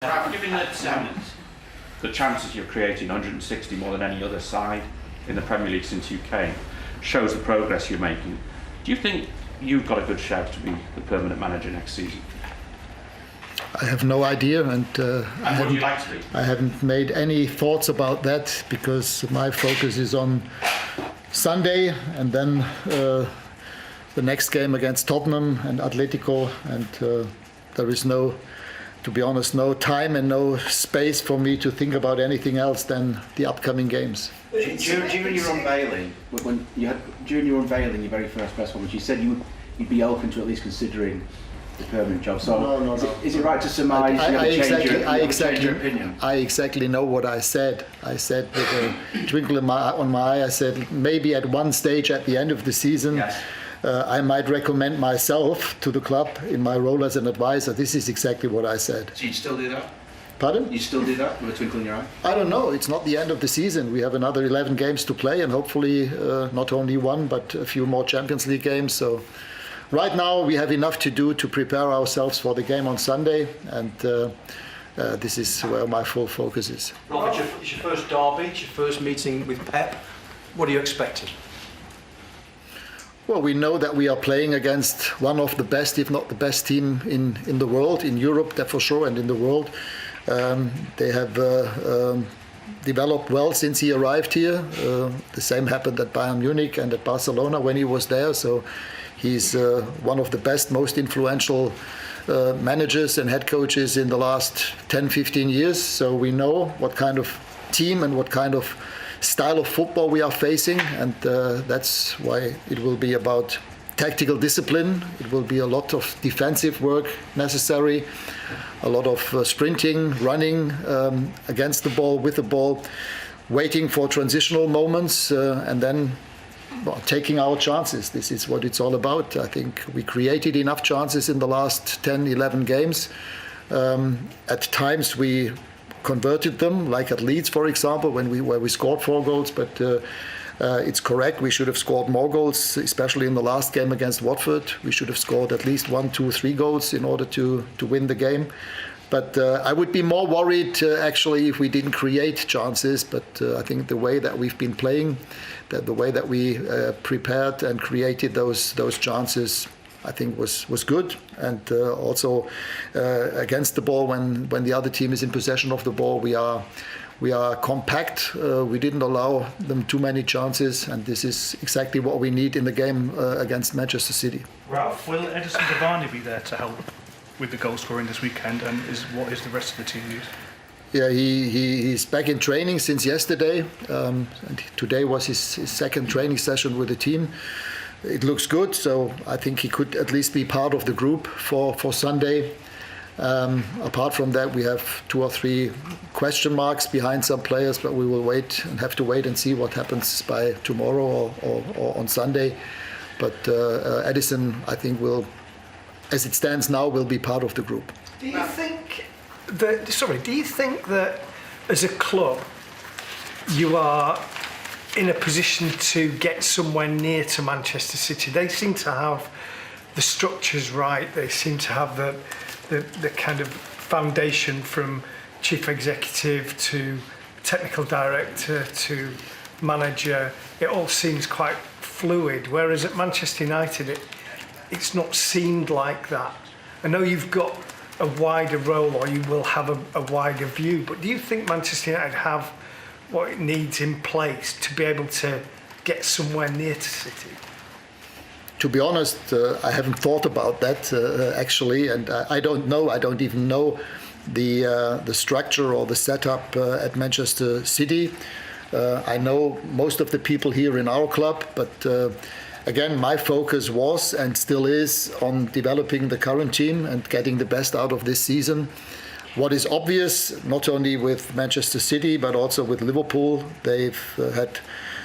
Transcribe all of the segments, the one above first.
Given that the chances you're creating, 160 more than any other side in the Premier League since you came, shows the progress you're making. Do you think you've got a good shout to be the permanent manager next season? I have no idea, and what would you like to be? I haven't made any thoughts about that because my focus is on Sunday and then the next game against Tottenham and Atletico, and there is no, to be honest, no time and no space for me to think about anything else than the upcoming games. During your unveiling, during your very first press conference, you said you'd be open to at least considering the permanent job. So no. Is it right to surmise you change your opinion? I exactly know what I said. I said with a twinkle on my eye, I said maybe at one stage at the end of the season, Yes. I might recommend myself to the club in my role as an advisor. This is exactly what I said. So you'd still do that? Pardon? You still do that with a twinkle in your eye? I don't know. It's not the end of the season. We have another 11 games to play, and hopefully not only one, but a few more Champions League games. So right now we have enough to do to prepare ourselves for the game on Sunday, and this is where my full focus is. Ralf, it's your first derby, it's your first meeting with Pep. What are you expecting? Well, we know that we are playing against one of the best, if not the best team in the world, in Europe, that for sure, and in the world. They have developed well since he arrived here. The same happened at Bayern Munich and at Barcelona when he was there. So he's one of the best, most influential managers and head coaches in the last 10, 15 years. So we know what kind of team and what kind of style of football we are facing, and that's why it will be about tactical discipline. It will be a lot of defensive work necessary, a lot of sprinting, running against the ball, with the ball, waiting for transitional moments, and then taking our chances. This is what it's all about. I think we created enough chances in the last 10, 11 games. At times we converted them, like at Leeds, for example, where we scored 4 goals. But it's correct, we should have scored more goals, especially in the last game against Watford. We should have scored at least 1, 2, 3 goals in order to win the game. But I would be more worried actually if we didn't create chances. But I think the way that we've been playing, the way that we prepared and created those chances, I think was good, and also against the ball when the other team is in possession of the ball, we are compact. We didn't allow them too many chances, and this is exactly what we need in the game against Manchester City. Ralf, will Edison Cavani be there to help with the goal scoring this weekend, and what is the rest of the team use? Yeah, he's back in training since yesterday, and today was his second training session with the team. It looks good, so I think he could at least be part of the group for Sunday. Apart from that, we have 2 or 3 question marks behind some players, but we will have to wait and see what happens by tomorrow or on Sunday. But Edison, I think, will, as it stands now, will be part of the group. Do you think that as a club you are in a position to get somewhere near to Manchester City? They seem to have the structures right. They seem to have the kind of foundation from chief executive to technical director to manager. It all seems quite fluid. Whereas at Manchester United, it's not seemed like that. I know you've got a wider role, or you will have a wider view, but do you think Manchester United have what it needs in place to be able to get somewhere near to City? To be honest, I haven't thought about that actually, and I don't know. I don't even know the structure or the setup at Manchester City. I know most of the people here in our club, but again, my focus was and still is on developing the current team and getting the best out of this season. What is obvious, not only with Manchester City, but also with Liverpool, they've had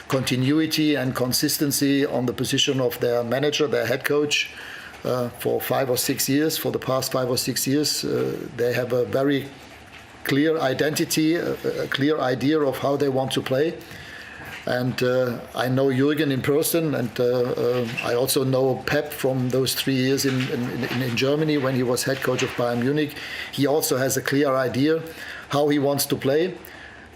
continuity and consistency on the position of their manager, their head coach, for 5 or 6 years. For the past 5 or 6 years, they have a very clear identity, a clear idea of how they want to play. And I know Jürgen in person, and I also know Pep from those 3 years in Germany when he was head coach of Bayern Munich. He also has a clear idea how he wants to play.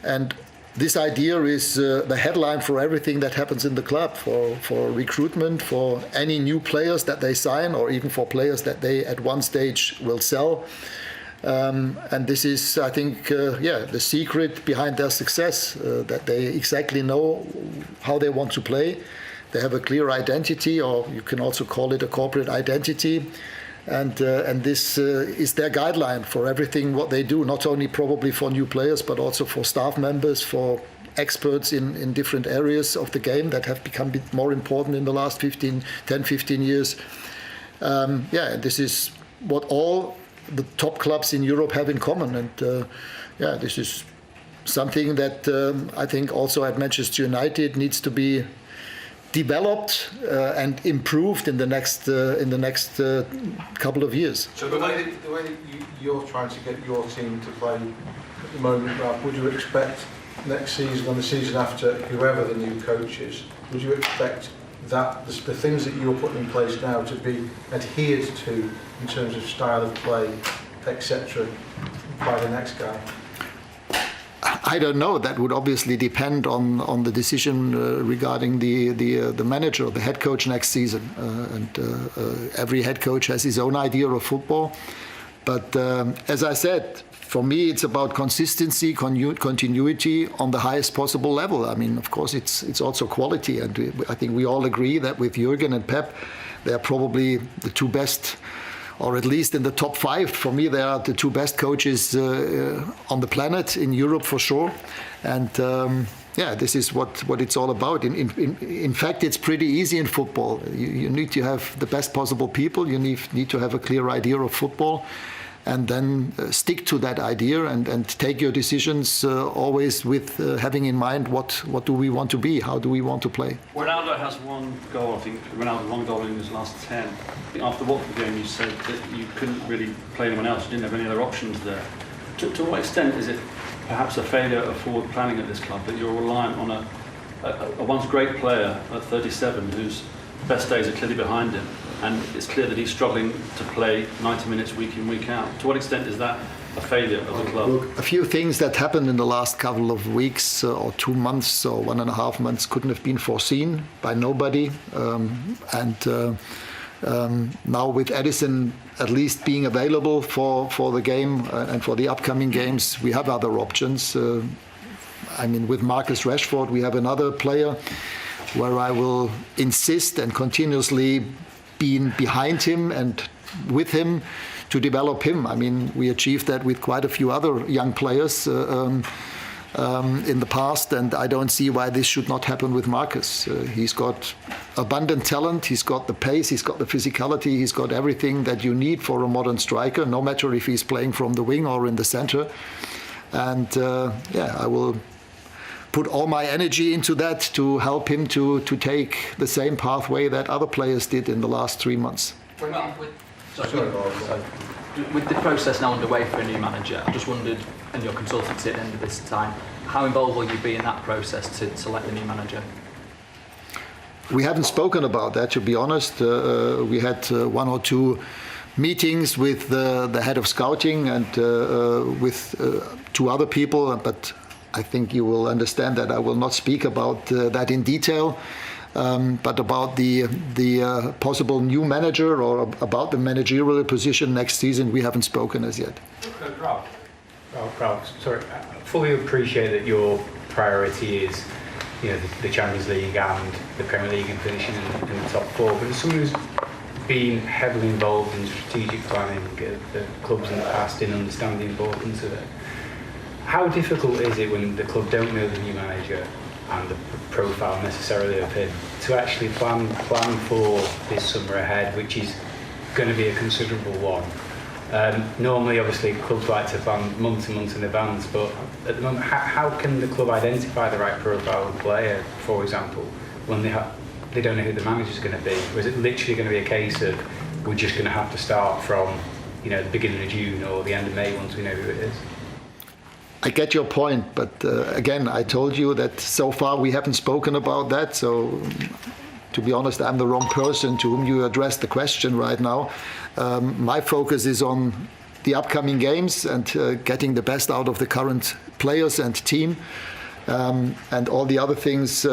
And this idea is the headline for everything that happens in the club, for recruitment, for any new players that they sign, or even for players that they at one stage will sell. And this is, I think, the secret behind their success, that they exactly know how they want to play. They have a clear identity, or you can also call it a corporate identity. And this is their guideline for everything what they do, not only probably for new players, but also for staff members, for experts in different areas of the game that have become a bit more important in the last 10, 15 years. This is what all the top clubs in Europe have in common. And this is something that I think also at Manchester United needs to be developed and improved in the next couple of years. So the way that you're trying to get your team to play at the moment, Ralf, would you expect next season and the season after, whoever the new coach is, would you expect that the things that you're putting in place now to be adhered to in terms of style of play, etc., by the next guy? I don't know. That would obviously depend on the decision regarding the manager or the head coach next season. Every head coach has his own idea of football. But as I said, for me, it's about consistency, continuity on the highest possible level. I mean, of course, it's also quality. And I think we all agree that with Jürgen and Pep, they're probably the two best, or at least in the top 5. For me, they are the 2 best coaches on the planet, in Europe for sure. And this is what it's all about. In fact, it's pretty easy in football. You need to have the best possible people. You need to have a clear idea of football, and then stick to that idea and take your decisions always with having in mind what do we want to be, how do we want to play. Ronaldo has 1 goal, I think. Ronaldo 1 goal in his last 10. After the Watford game, you said that you couldn't really play anyone else. You didn't have any other options there. To what extent is it perhaps a failure of forward planning at this club, that you're reliant on a once great player at 37 whose best days are clearly behind him, and it's clear that he's struggling to play 90 minutes week in, week out? To what extent is that a failure of the club? Look, a few things that happened in the last couple of weeks or 2 months or 1.5 months couldn't have been foreseen by nobody. Now with Edison at least being available for the game and for the upcoming games, we have other options. With Marcus Rashford, we have another player where I will insist and continuously be behind him and with him to develop him. We achieved that with quite a few other young players in the past, and I don't see why this should not happen with Marcus. He's got abundant talent, he's got the pace, he's got the physicality, he's got everything that you need for a modern striker, no matter if he's playing from the wing or in the center. And I will put all my energy into that to help him to take the same pathway that other players did in the last 3 months. With the process now underway for a new manager, I just wondered, and your consultancy at the end of this time, how involved will you be in that process to select the new manager? We haven't spoken about that, to be honest. We had 1 or 2 meetings with the head of scouting and with 2 other people, but I think you will understand that I will not speak about that in detail. But about the possible new manager or about the managerial position next season, we haven't spoken as yet. Ralf, sorry, I fully appreciate that your priority is, the Champions League and the Premier League and finishing in the top 4. But as someone who's been heavily involved in strategic planning of the clubs in the past, in understanding the importance of it, how difficult is it when the club don't know the new manager and the profile necessarily of him to actually plan for this summer ahead, which is going to be a considerable one? Normally, obviously, clubs like to plan months and months in advance, but at the moment, how can the club identify the right profile of player, for example, when they don't know who the manager's going to be? Or is it literally going to be a case of we're just going to have to start from the beginning of June or the end of May once we know who it is? I get your point, but again, I told you that so far we haven't spoken about that. So, to be honest, I'm the wrong person to whom you address the question right now. My focus is on the upcoming games and getting the best out of the current players and team. And all the other things,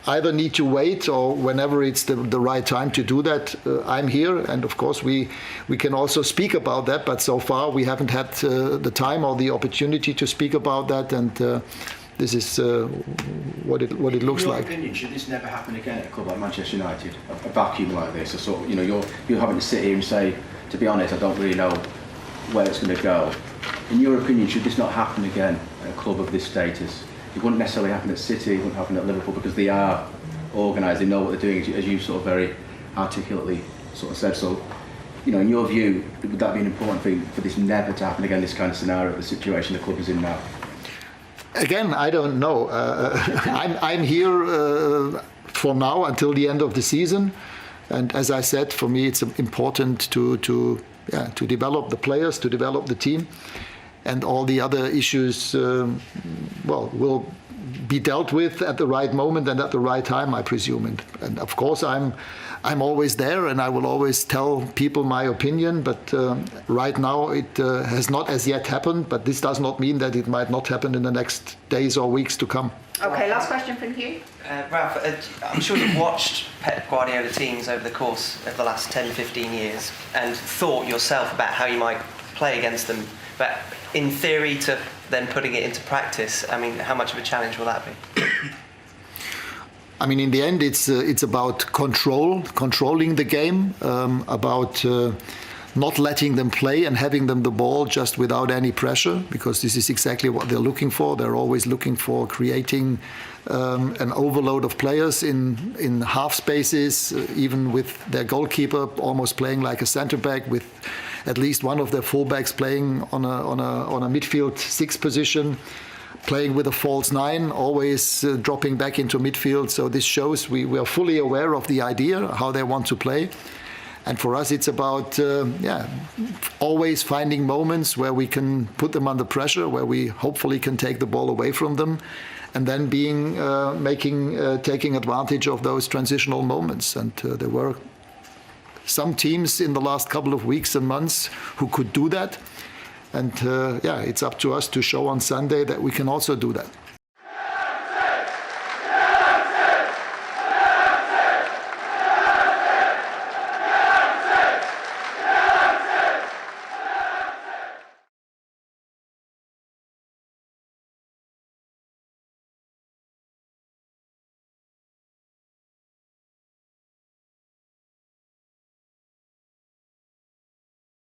either need to wait or whenever it's the right time to do that, I'm here. And of course, we can also speak about that. But so far, we haven't had the time or the opportunity to speak about that. And this is what it looks like. In your opinion, should this never happen again at a club like Manchester United? A vacuum like this, a sort of, you're having to sit here and say, to be honest, I don't really know where it's going to go. In your opinion, should this not happen again at a club of this status? It wouldn't necessarily happen at City, it wouldn't happen at Liverpool because they are organised, they know what they're doing, as you sort of very articulately sort of said. So, in your view, would that be an important thing for this never to happen again, this kind of scenario, the situation the club is in now? Again, I don't know. I'm here for now until the end of the season. And as I said, for me, it's important to develop the players, to develop the team. And all the other issues, will be dealt with at the right moment and at the right time, I presume. And of course, I'm always there, and I will always tell people my opinion. But right now, it has not as yet happened. But this does not mean that it might not happen in the next days or weeks to come. Okay, last question from you. Ralf, I'm sure you've watched Pep Guardiola teams over the course of the last 10, 15 years and thought yourself about how you might play against them. But in theory, to then putting it into practice, I mean, how much of a challenge will that be? I mean, in the end, it's about controlling the game, about not letting them play and having them the ball just without any pressure, because this is exactly what they're looking for. They're always looking for creating an overload of players in half spaces, even with their goalkeeper almost playing like a centre back, with at least one of their fullbacks playing on a midfield 6 position, playing with a false 9, always dropping back into midfield. So this shows we are fully aware of the idea, how they want to play. And for us, it's about always finding moments where we can put them under pressure, where we hopefully can take the ball away from them, and then taking advantage of those transitional moments. And there were some teams in the last couple of weeks and months who could do that. And it's up to us to show on Sunday that we can also do that.